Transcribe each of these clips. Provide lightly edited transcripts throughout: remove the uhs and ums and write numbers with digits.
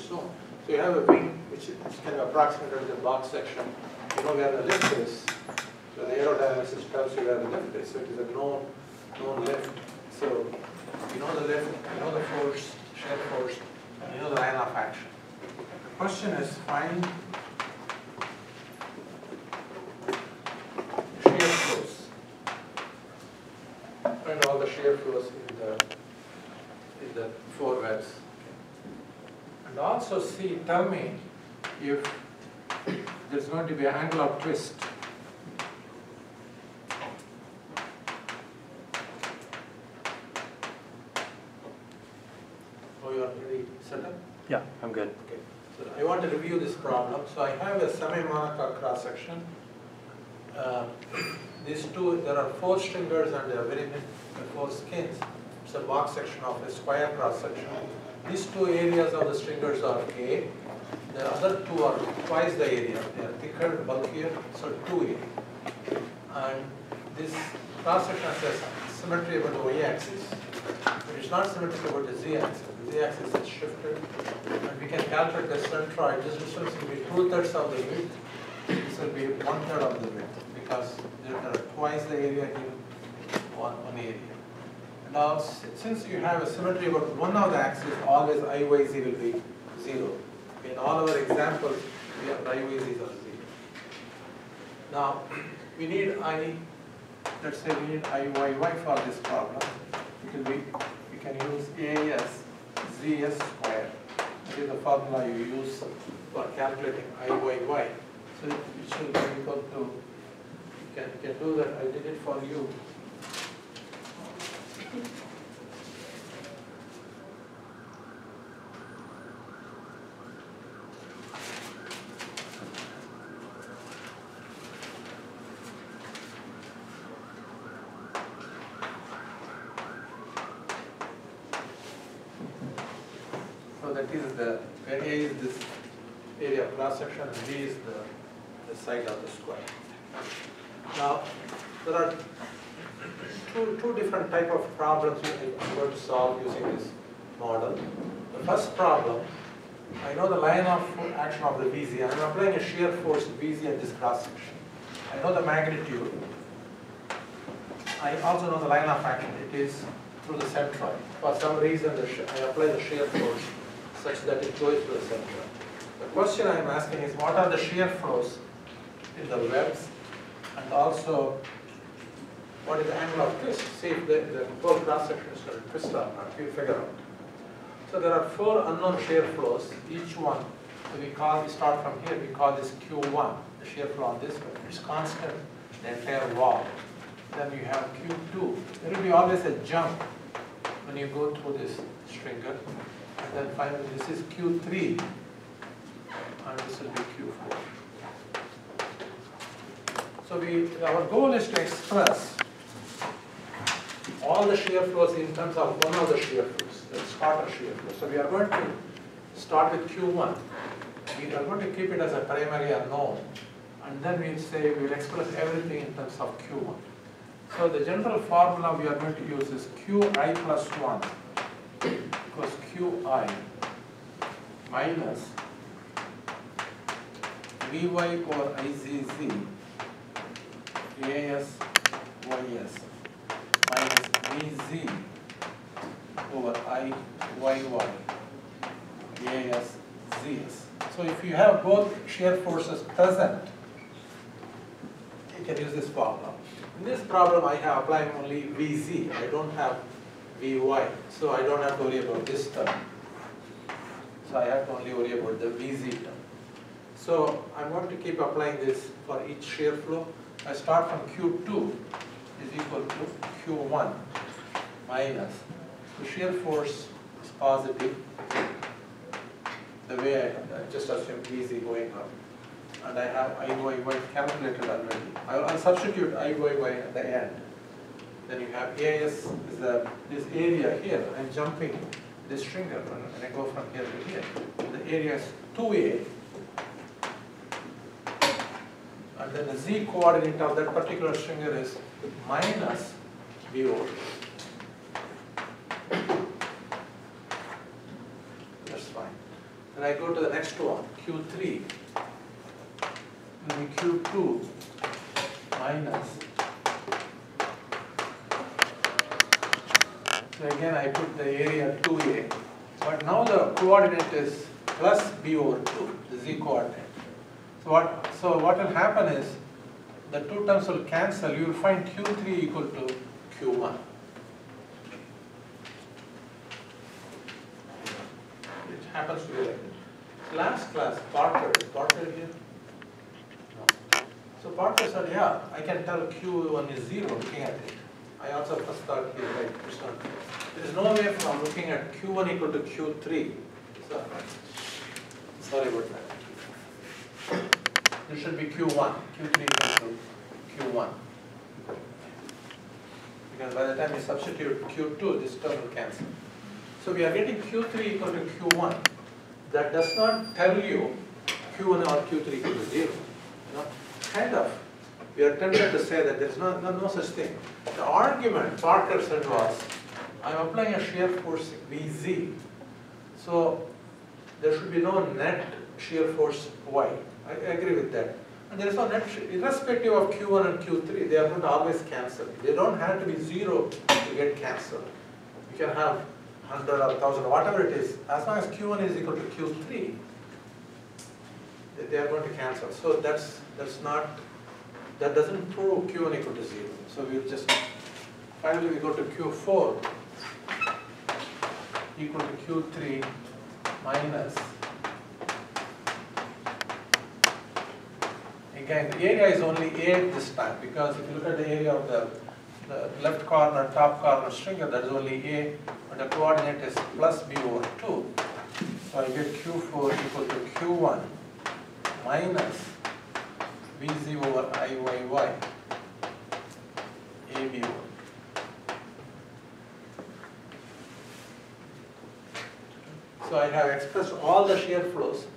zone. So you have a wing which is kind of approximated the box section. You know where the lift is. So the aerodynamicist tells you where the lift is. So it is a known lift. So you know the lift, you know the force, shear force, and you know the line of action. The question is find shear flows. Find all the shear flows in the four webs. And also see, tell me if there's going to be an angle of twist. Oh, you are pretty set up? Yeah, I'm good. Okay. So I want to review this problem. So I have a semi-monocoque cross section. These two, there are 4 stringers and there are very many 4 skins. It's a box section of a square cross section. These 2 areas of the stringers are A. The other 2 are twice the area. They are thicker, bulkier, so 2A. And this cross section has a symmetry about the y-axis, but it's not symmetric about the z-axis. The z-axis is shifted, and we can calculate the centroid. This distance will be 2/3 of the width. This will be 1/3 of the width, because there are twice the area in one area. Now, since you have a symmetry about one of the axes, always IYZ will be 0. In all our examples, we have IYZs are 0. Now, we need let's say we need IYY for this problem. It will be, we can use EAS ZS square. That is the formula you use for calculating IYY. So it should be equal to, you can do that, I did it for you. So that is the, where A is this area of cross section and B is the side of the square. Now, there are two different type of problems I'm going to solve using this model. The first problem, I know the line of action of the VZ. I'm applying a shear force VZ at this cross section. I know the magnitude. I also know the line of action. It is through the centroid. For some reason, I apply the shear force such that it goes to the centroid. The question I'm asking is, what are the shear flows in the webs, and also what is the angle of twist? See if the whole cross section is going to twist or not. We figure out. So there are 4 unknown shear flows. Each one, so we start from here. We call this Q1, the shear flow on this one. It's constant, the entire wall. Then you have Q2. There will be always a jump when you go through this stringer. And then finally, this is Q3, and this will be Q4. So our goal is to express all the shear flows in terms of one of the shear flows, the starter shear flow. So we are going to start with Q1. We are going to keep it as a primary unknown, and then we'll say we'll express everything in terms of Q1. So the general formula we are going to use is Qi plus 1 equals Qi minus Vy over Izz EAS YS minus Vz over Iyy EAS Zs. So if you have both shear forces present, you can use this formula. In this problem, I have applied only Vz. I don't have Vy, so I don't have to worry about this term. So I have to only worry about the Vz term. So I'm going to keep applying this for each shear flow. I start from Q2 is equal to Q1 minus the shear force is positive. The way I just assume Vz going up. And I have Iyy calculated already. I'll substitute Iyy at the end. Then you have EAS is this area here. I'm jumping this stringer and I go from here to here. The area is 2A. And then the Z coordinate of that particular stringer is minus VO. That's fine. Then I go to the next one, Q3. Will be Q2 minus. So again I put the area 2A. But now the coordinate is plus B over 2, the Z coordinate. So what will happen is the two terms will cancel. You will find Q3 equal to Q1. It happens to be like that. Last class, Parker. Is Parker here? No. So Parker said, yeah, I can tell Q1 is 0 looking at it. I also first thought he was like, it's not. There is no way from looking at Q1 equal to Q3. So, sorry about that. This should be Q1. Q3 equal to Q1. Because by the time you substitute Q2, this term will cancel. So we are getting Q3 equal to Q1. That does not tell you Q1 or Q3 equal to 0. Kind of. We are tempted to say that there is no such thing. The argument Parker said was, I am applying a shear force Vz. So there should be no net shear force Y. I agree with that. And there is no net, irrespective of Q1 and Q3, they are going to always cancel. They don't have to be 0 to get cancelled. You can have 100 or 1000, whatever it is, as long as Q1 is equal to Q3, they are going to cancel. So that doesn't prove Q1 equal to 0. So we'll just, finally we go to Q4 equal to Q3 minus. Again, the area is only A this time, because if you look at the area of the left corner, top corner stringer, that is only A, but the coordinate is plus B over 2. So I get Q4 equal to Q1 minus Vz over Iyy, AB over. So I have expressed all the shear flows,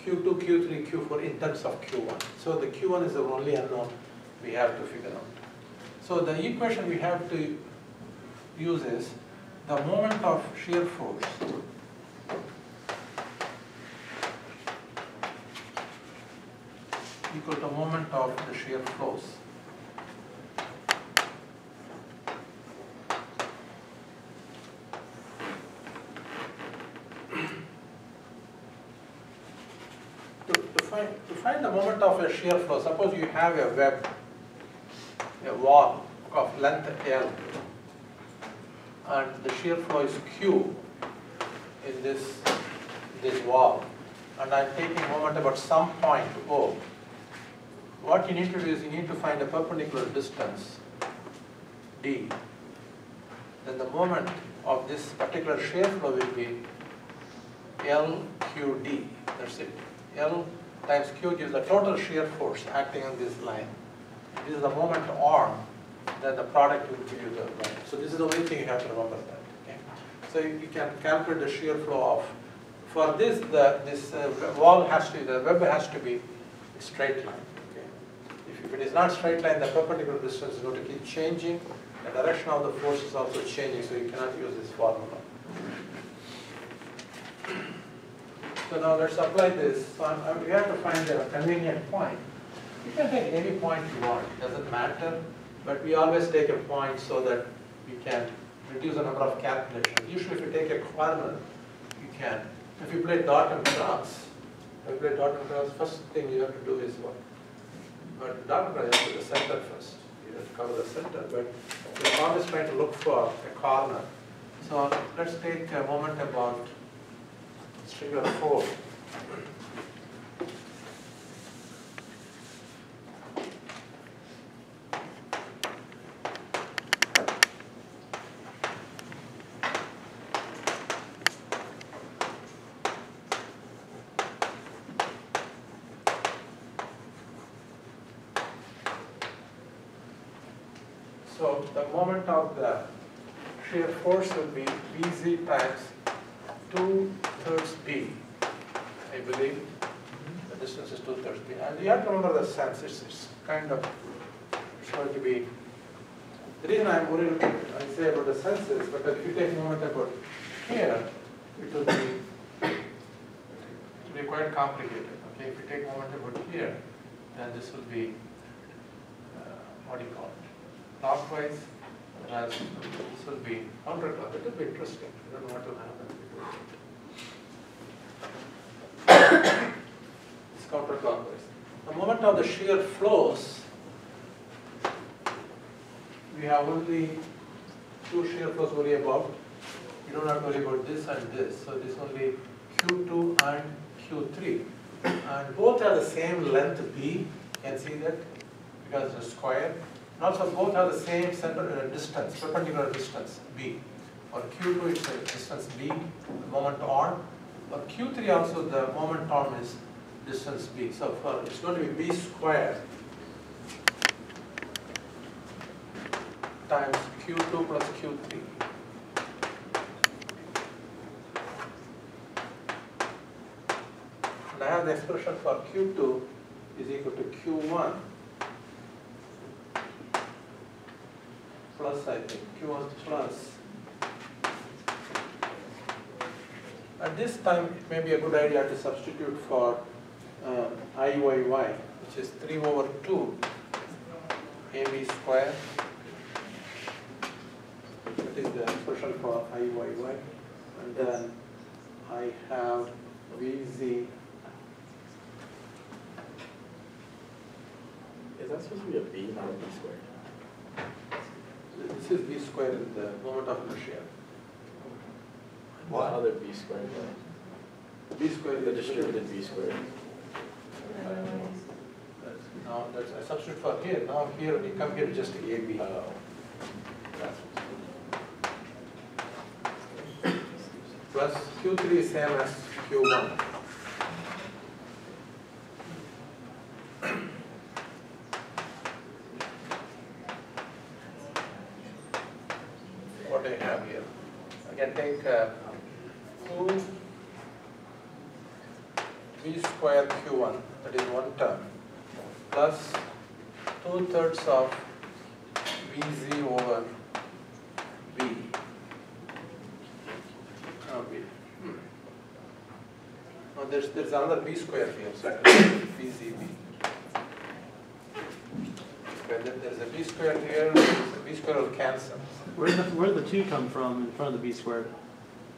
Q2, Q3, Q4 in terms of Q1. So the Q1 is the only unknown we have to figure out. So the equation we have to use is the moment of shear force equal to moment of the shear flows. To find the moment of a shear flow, suppose you have a web, a wall of length L, and the shear flow is Q in this wall, and I'm taking moment about some point O. What you need to do is you need to find a perpendicular distance D. Then the moment of this particular shear flow will be LQD. That's it. L times Q gives the total shear force acting on this line. This is the moment arm, then the product will give you the line. So this is the only thing you have to remember that. Okay? So you can calculate the shear flow of, for this, this wall has to, the web has to be a straight line. Okay? If it is not straight line, the perpendicular distance is going to keep changing. The direction of the force is also changing, so you cannot use this formula. So now let's apply this. So we have to find a convenient point. You can take any point you want, it doesn't matter, but we always take a point so that we can reduce the number of calculations. Usually if you take a corner, you can. If you play dot and cross, first thing you have to do is what? But dot and cross, you have to do the center first. You have to cover the center, but we're always trying to look for a corner. So let's take a moment about stringer 4. So the moment of the shear force will be Vz times 2/3 B, I believe. The distance is 2/3 B. And you have to remember the sense. It's kind of, it's going to be, the reason I'm worried, I say about the sense is, but if you take a moment about here, it will be, quite complicated. Okay, if you take momentum out here, then this will be, what do you call it, clockwise, whereas this will be counterclockwise. It will be interesting. I don't know what will happen. It's counterclockwise. The moment of the shear flows, we have only two shear flows to worry about. You don't have to worry about this and this. So this only Q2 and Q3. And both have the same length B. You can see that because it's a square. And also both have the same center distance, perpendicular distance B. For Q2 it's a distance B, the moment on. For Q3 also the moment on is distance B. So for it's going to be B squared times Q2 plus Q3. And I have the expression for Q2 is equal to Q1 plus, I think, Q1 plus. At this time, it may be a good idea to substitute for IYY, which is 3 over 2 AB square. That is the expression for IYY. And then I have VZ. Is that supposed to be a B, not a B squared? This is B squared in the moment of inertia. What other B squared? B squared The is distributed B squared. Now that's I substitute for here. Now here when you come here just AB. Oh. Plus Q3 is same as Q1. What do I have here? I can take 2 B square Q1, that is one term, plus 2/3 of VZ over B. B. Now there's another B square here, so VZB. Okay, then there's a B square here, the B square will cancel. Where did the 2 come from in front of the B squared?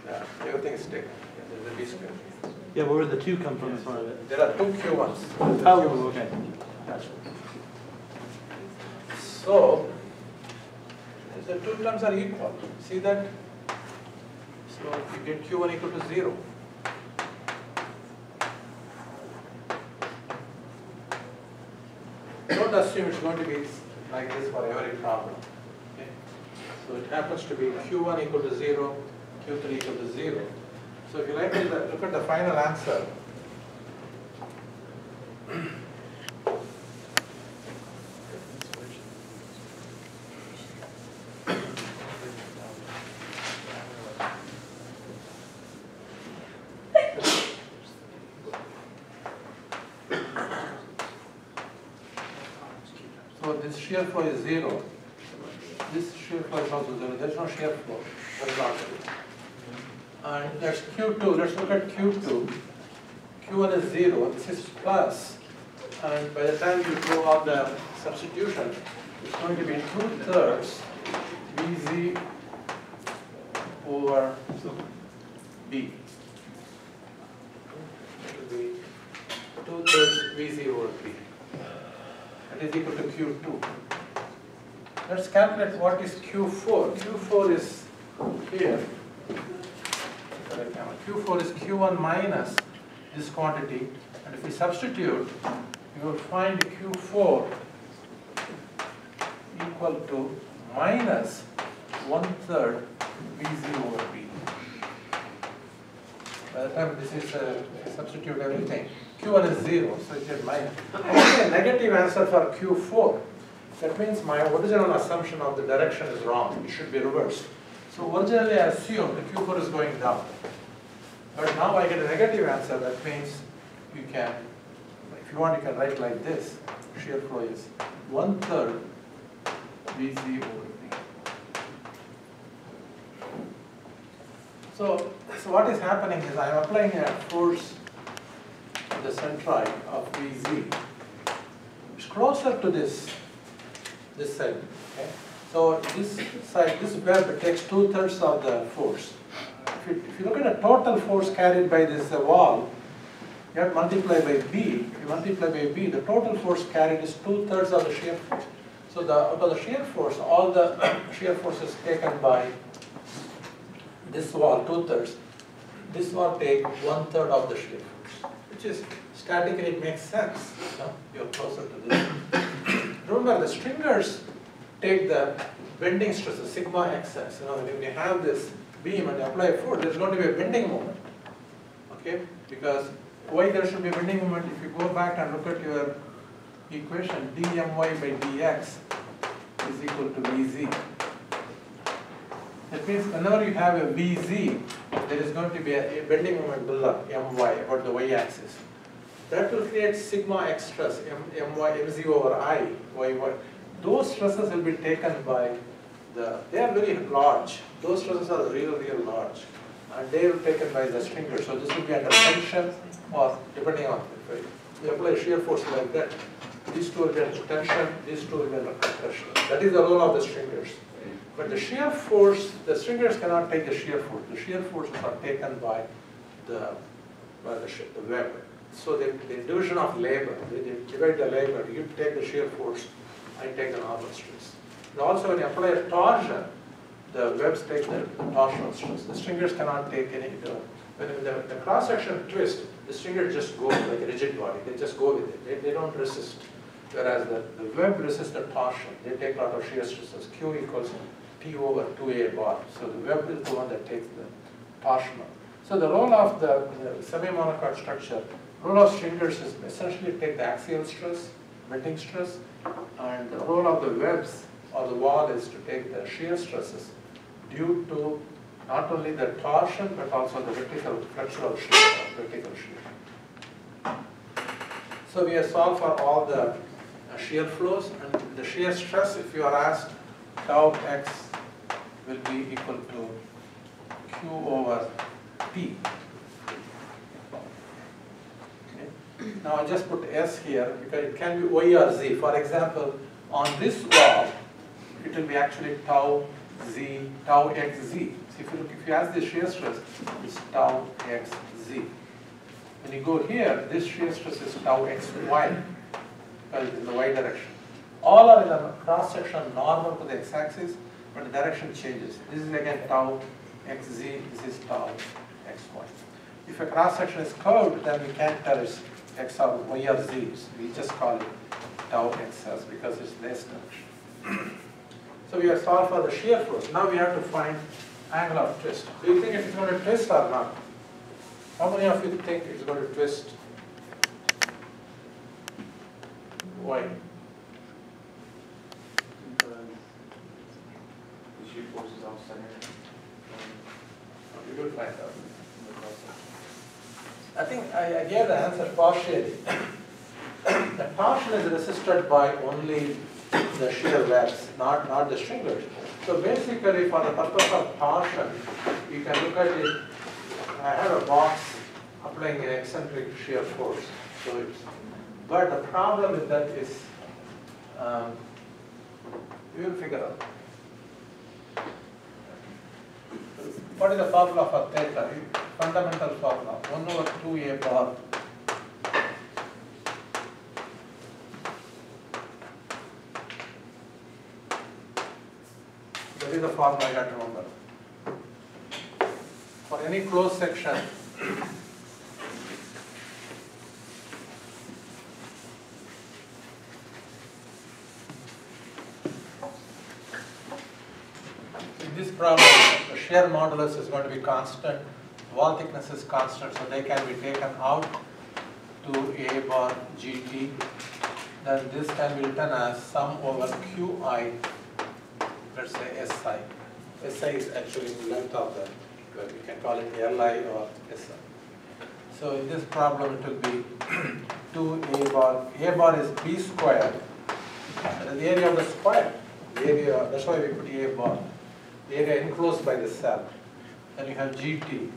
Yeah, everything is taken. There's a B square. Yeah, but where did the 2 come from in front of it? There are 2 Q1s. Oh, okay. Gotcha. So, the 2 terms are equal. See that? So, you get Q1 equal to 0. Don't assume it's going to be like this for every problem. Okay? So, it happens to be Q1 equal to 0, Q3 equal to 0. So, if you like to look at the final answer, so this shear flow is 0. This shear flow is also 0. There is no shear flow horizontally. And that's Q2. Let's look at Q2. Q1 is 0. This is plus. And by the time you do all the substitution, it's going to be 2/3 VZ over B. It will be 2/3 VZ over B. That is equal to Q2. Let's calculate what is Q4. Q4 is here. Q4 is Q1 minus this quantity, and if we substitute, you will find Q4 equal to minus 1/3 VZ over B. By the time this is substitute everything, Q1 is 0, so it is minus. I get a negative answer for Q4. That means my original assumption of the direction is wrong. It should be reversed. So originally I assumed the Q4 is going down. But now I get a negative answer. That means you can, if you want, you can write like this. Shear flow is 1/3 VZ over B. So what is happening is I am applying a force the centroid of VZ. It's closer to this side. Okay? So this side, this web takes 2/3 of the force. If you look at the total force carried by this wall, you have to multiply by B. If you multiply by B, the total force carried is 2/3 of the shear force. So out of the shear force, all the shear force is taken by this wall, 2/3. This wall take 1/3 of the shear force, which is statically it makes sense. You're closer to this. Remember, the stringers take the bending stresses, sigma xx. When you have this beam and you apply force, there's going to be a bending moment. Okay? Because why there should be a bending moment? If you go back and look at your equation, dmy by dx is equal to vz. That means whenever you have a vz, there is going to be a bending moment build up, my, about the y-axis. That will create sigma x stress, mz over I, y. Those stresses will be taken by they are very large. Those stresses are real large. And they will be taken by the stringer. So this will be under tension, or depending on if you apply shear force like that, these two will be under tension, these two will be under compression. That is the role of the stringers. But the shear force, the stringers cannot take the shear force. The shear forces are taken by the web. So the division of labor, they divide the labor. You take the shear force, I take the normal stress. And also when you apply a torsion, the webs take the torsional stress. The stringers cannot take any. When the cross-section twist, the stringers just go like a rigid body. They just go with it. They don't resist. Whereas the web resists the torsion. They take a lot of shear stresses. Q equals T over 2A bar. So the web is the one that takes the torsional. So the role of the semi-monocorde structure, role of stringers is essentially take the axial stress, bending stress, and the role of the webs or the wall is to take the shear stresses due to not only the torsion but also the vertical flexural shear, vertical shear. So we have solved for all the shear flows, and the shear stress, if you are asked, tau x will be equal to Q over P. Okay. Now I just put S here because it can be Y or Z. For example, on this wall, it will be actually tau z, tau x z. So if you ask the shear stress, it's tau x z. When you go here, this shear stress is tau x y, because it's in the y direction. All are in a cross section normal to the x-axis, but the direction changes. This is again tau x z. This is tau x y. If a cross section is curved, then we can't tell it's x or y or z. We just call it tau xs because it's less direction. So we have solved for the shear force. Now we have to find angle of twist. Do you think it is going to twist or not? How many of you think it's going to twist? Why? The shear force is off center. We will find out. I think I gave the answer partially. The torsion is resisted by only the shear webs, not the stringers. So basically, for the purpose of torsion, you can look at it. I have a box applying an eccentric shear force. So but the problem with that is, we will figure out. What is the formula for theta? Fundamental formula, 1 over 2A bar. That is the formula I got to remember. For any closed section, in this problem, the shear modulus is going to be constant, wall thickness is constant, so they can be taken out to A bar GT. Then this can be written as sum over QI. Let's say SI. SI is actually the length of the, we can call it LI or SI. So in this problem it will be 2A bar. A bar is B squared. The area of the square. The area, that's why we put A bar. The area enclosed by the cell. Then you have GT.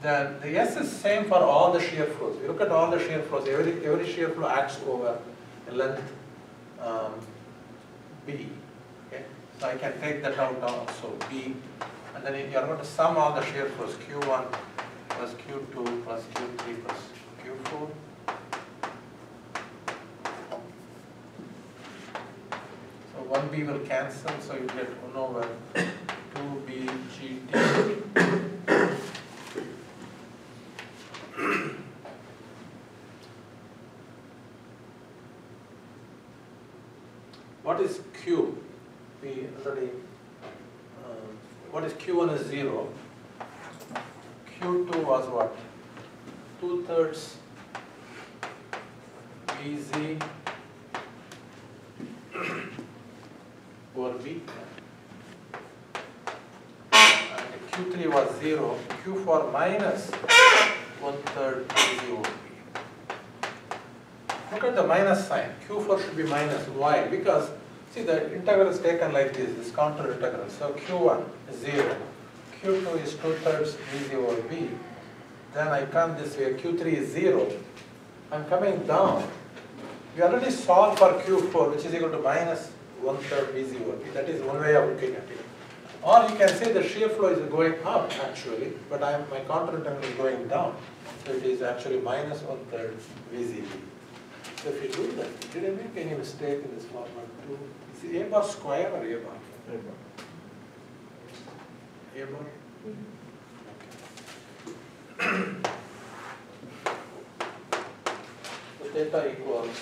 then the S is same for all the shear flows. You look at all the shear flows, every shear flow acts over a length B. Okay? So I can take that out also, B, and then you are going to sum all the shear flows, Q1 plus Q2 plus Q3 plus Q4. So 1B will cancel, so you get 1 over 2B GT. What is Q? We already, what is Q1 is 0. Q2 was what? 2/3 BZ over B. And Q3 was 0. Q4 minus 1/3 BZ over B. Look at the minus sign. Q4 should be minus. Why? Because, see, the integral is taken like this counter integral. So Q1 is 0. Q2 is 2/3 BZ over B. Then I come this way, Q3 is 0. I'm coming down. We already solved for Q4, which is equal to minus 1/3 BZ over B. That is one way of looking at it. Or you can say the shear flow is going up actually, but my counter integral is going down. So it is actually minus 1/3 VZB. So if you do that, did I make any mistake in this formula too? Is it A bar square or A bar? A bar? So theta equals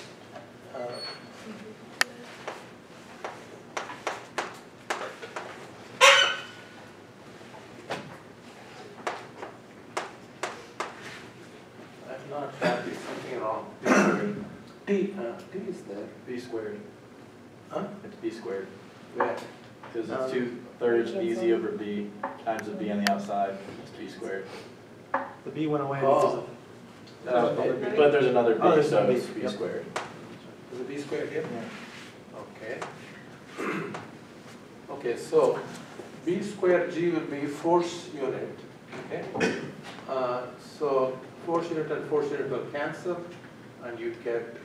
I'm not happy, something wrong. T is there. B squared. Huh? It's B squared. Where? Because it's 2/3 BZ over B times the B on the outside. It's B squared. The B went away. Oh. But there's another B, Oh, there's so a B, it's B yep. squared. Is it B squared here? Okay. Okay, so B squared G will be force unit. Okay. So force unit and force unit will cancel, and you get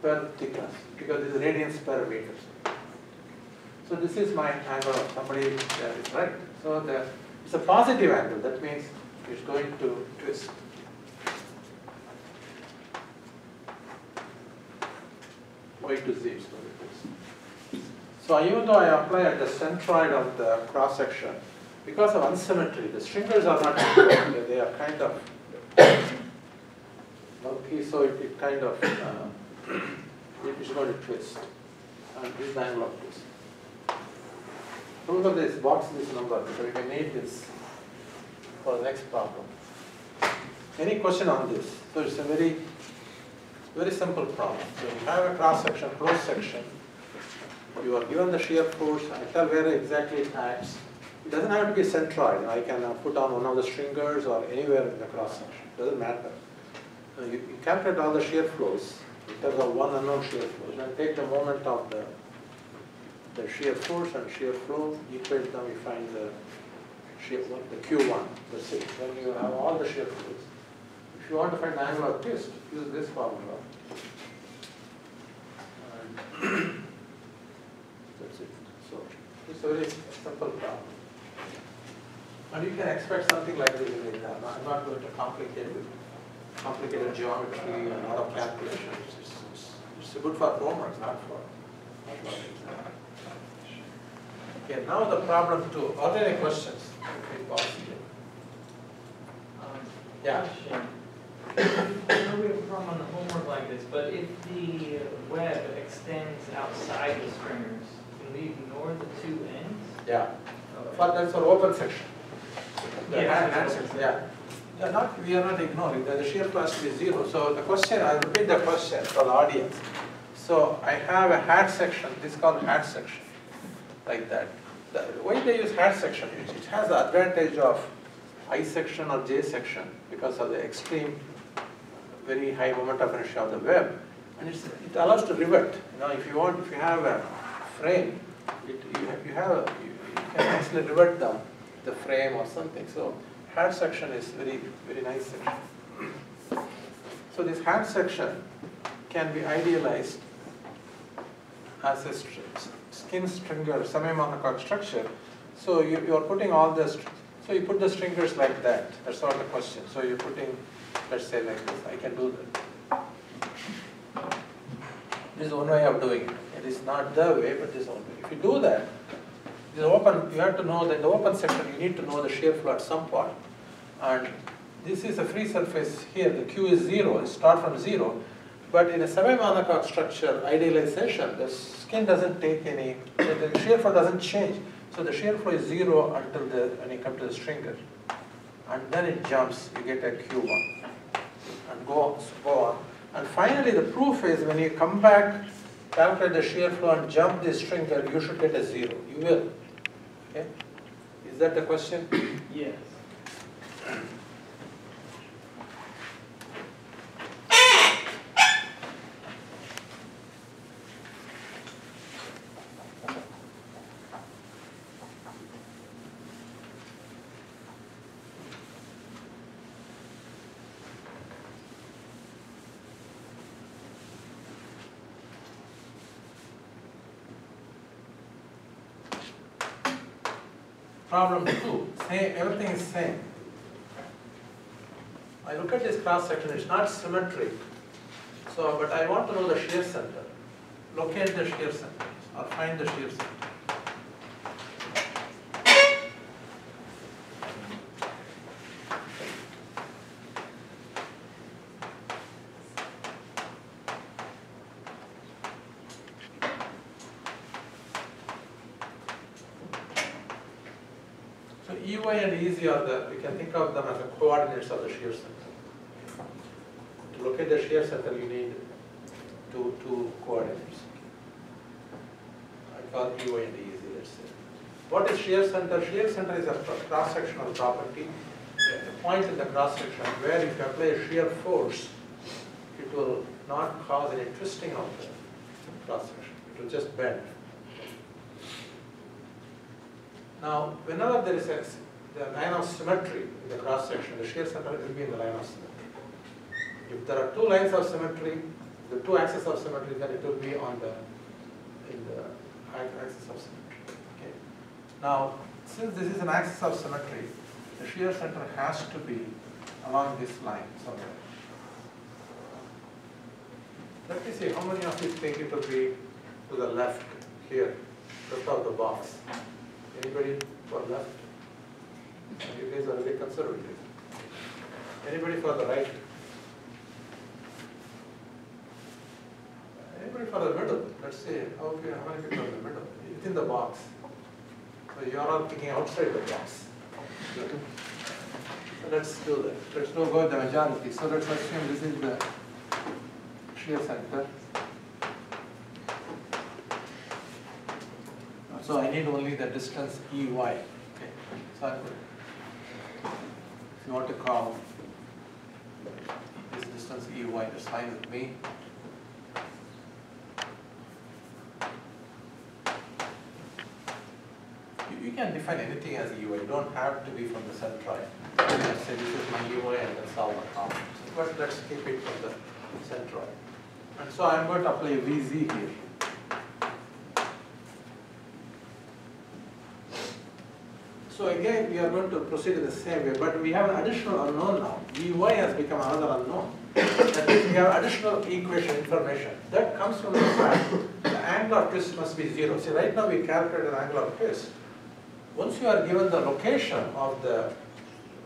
per thickness because this is radians per meters. So this is my angle of somebody that is right. So it's a positive angle. That means it's going to twist. Y to Z is going to twist. So even though I apply at the centroid of the cross section, because of unsymmetry, the stringers are not equal. They are kind of bulky, so it kind of it is going to twist. And this is the angle of twist. Remember this, box this number because we can need this for the next problem. Any question on this? So it's a very simple problem. So you have a cross section, closed section. You are given the shear force. I tell where exactly it acts. It doesn't have to be centroid. I can put on one of the stringers or anywhere in the cross section. It doesn't matter. You calculate all the shear flows in terms of one unknown shear flows. Then take the moment of the shear force and shear flow, equate them, you find the Q1, that's it. Then you have all the shear flows. If you want to find the angle of twist, use this formula. And that's it. So it's a very simple problem. And you can expect something like this in the exam. I'm not going to complicate with complicated geometry and a lot of calculations. It's good for homework, not for exam. Okay, now the problem 2. Are there any questions? Okay, possible. Yeah. Question. I know we have a problem on the homework like this, but if the web extends outside the stringers, can we ignore the two ends? Yeah. Okay. But that's for open section. The Yeah, hand section, yeah. We are not ignoring. The shear flow has to be 0. So the question, I'll repeat the question for the audience. So I have a hat section. This is called hat section, like that. Why they use hat section? It has the advantage of I section or J section because of the extreme, very high moment of inertia of the web, and it allows to rivert. If you have a frame, you can actually rivert the frame or something. So hat section is very nice section. So this hat section can be idealized as a skin stringer semi-monocoque structure. So you are putting all this, so you put the stringers like that. That's all the question. So you're putting, let's say like this. I can do that. This is one way of doing it. It is not the way, but this is one way. If you do that, this open, you have to know that in the open section you need to know the shear flow at some point. And this is a free surface here. The Q is 0. It starts from 0. But in a semi-monocoque structure idealization, the skin doesn't take any, the shear flow doesn't change. So the shear flow is 0 until when you come to the stringer. And then it jumps, you get a Q1. And go on. And finally the proof is when you come back, calculate the shear flow and jump the stringer, you should get a 0. You will. Okay? Is that the question? Yes. Problem 2, everything is same. I look at this cross section, it's not symmetric. So, but I want to know the shear center. Locate the shear center or find the shear center. So EY and EZ are we can think of them as the coordinates of the shear center. To locate the shear center, you need two coordinates. I call EY and EZ, let's say. What is shear center? Shear center is a cross-sectional property, a point in the cross-section where if you apply a shear force, it will not cause any twisting of the cross-section. It will just bend. Now, whenever there is the line of symmetry in the cross-section, the shear center will be in the line of symmetry. If there are two lines of symmetry, the two axes of symmetry, then it will be in the axis of symmetry. Okay. Now, since this is an axis of symmetry, the shear center has to be along this line somewhere. Let me see how many of you think it will be to the left here, left of the box. Anybody for left? You guys are a bit conservative. Anybody for the right? Anybody for the middle? Let's see how many people are in the middle? Within the box. So you are all thinking outside the box. So let's do that. Let's go with the majority. So let's assume this is the shear center. So I need only the distance EY. Okay. So if you want to call this distance EY, that's fine with me. You can define anything as EY. You don't have to be from the centroid. You can say this is my EY and then solve the problem. But let's keep it from the centroid. And so I'm going to apply VZ here. So again, we are going to proceed in the same way, but we have an additional unknown now. Vy has become another unknown. That means we have additional equation information. That comes from the fact the angle of twist must be 0. See, right now we calculate an angle of twist. Once you are given the location of the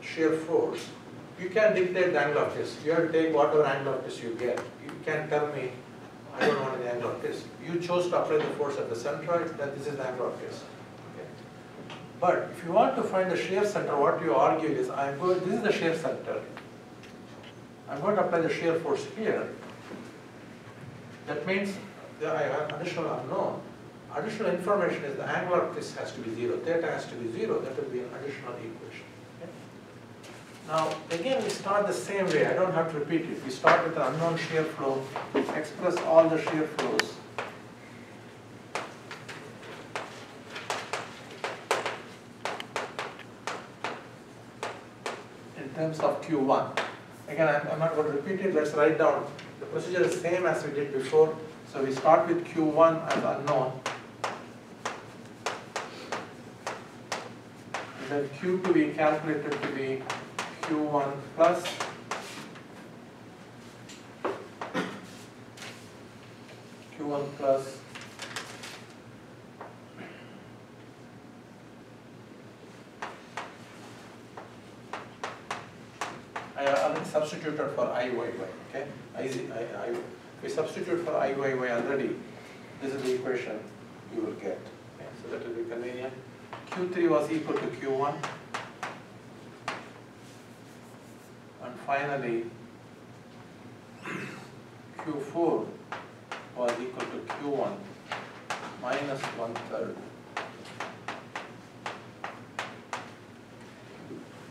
shear force, you can dictate the angle of twist. You have to take whatever angle of twist you get. You can't tell me, I don't want the angle of twist. You chose to apply the force at the centroid, then this is the angle of twist. But if you want to find the shear center, what you argue is, this is the shear center. I'm going to apply the shear force here. That means that I have additional unknown. Additional information is the angle of twist has to be 0. Theta has to be 0. That will be an additional equation. Okay? Now, again, we start the same way. I don't have to repeat it. We start with an unknown shear flow, express all the shear flows. Q1. Again, I'm not going to repeat it, let's write down. The procedure is same as we did before. So we start with Q1 as unknown. And then Q2 we calculated to be Q1 plus Q1 plus I already substituted for IYY, okay? We substitute for IYY already. This is the equation you will get. Okay? So that will be convenient. Q3 was equal to Q1. And finally, Q4 was equal to Q1 minus 1/3.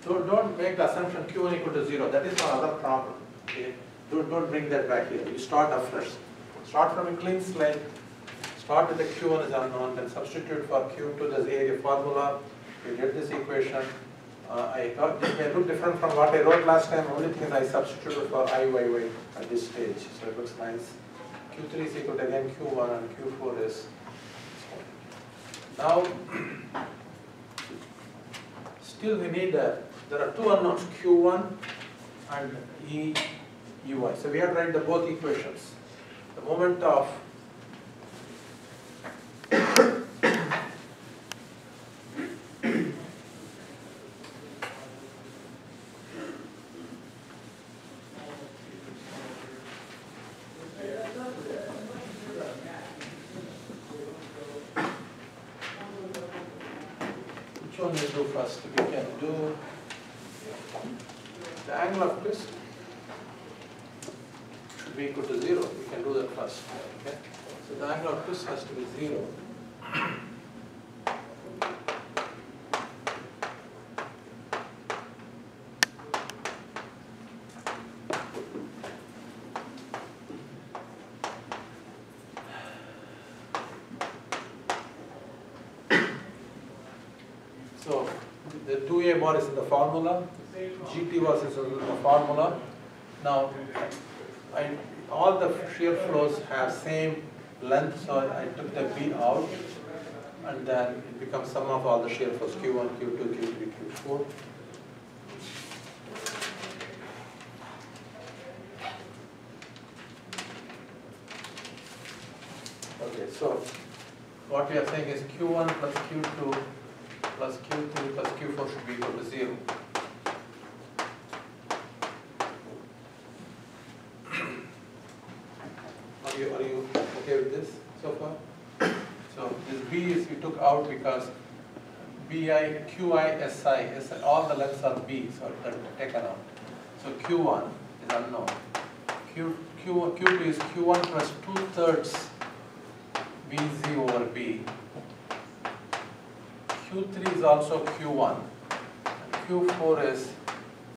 Don't make the assumption Q1 equal to 0. That is another problem. Okay? Don't bring that back here. You start afresh. Start from a clean slate. Start with the Q1 is unknown, then substitute for Q2. There's a formula. You get this equation. I thought this may look different from what I wrote last time. Only thing is I substituted for IYY at this stage. So it looks nice. Q3 is equal to again Q1 and Q4 is. Now, still we need, there are two unknowns, Q1 and EY. So we have to write the both equations. The moment of which one we do first? We can do the angle of twist should be equal to 0. We can do that first. Okay? So the angle of twist has to be 0. So the 2A bar is in the formula, GT was in the formula. Now, all the shear flows have same length, so I took the B out, and then it becomes sum of all the shear flows, Q1, Q2, Q3, Q4. Okay, so what we are saying is Q1 plus Q2 plus Q3 plus Q4 should be equal to 0. Are you okay with this so far? So this B is we took out because BI, QI, SI, all the lengths are B, so they're taken out. So Q1 is unknown. Q2 is Q1 plus 2/3 BZ over B. Q3 is also Q1. And Q4 is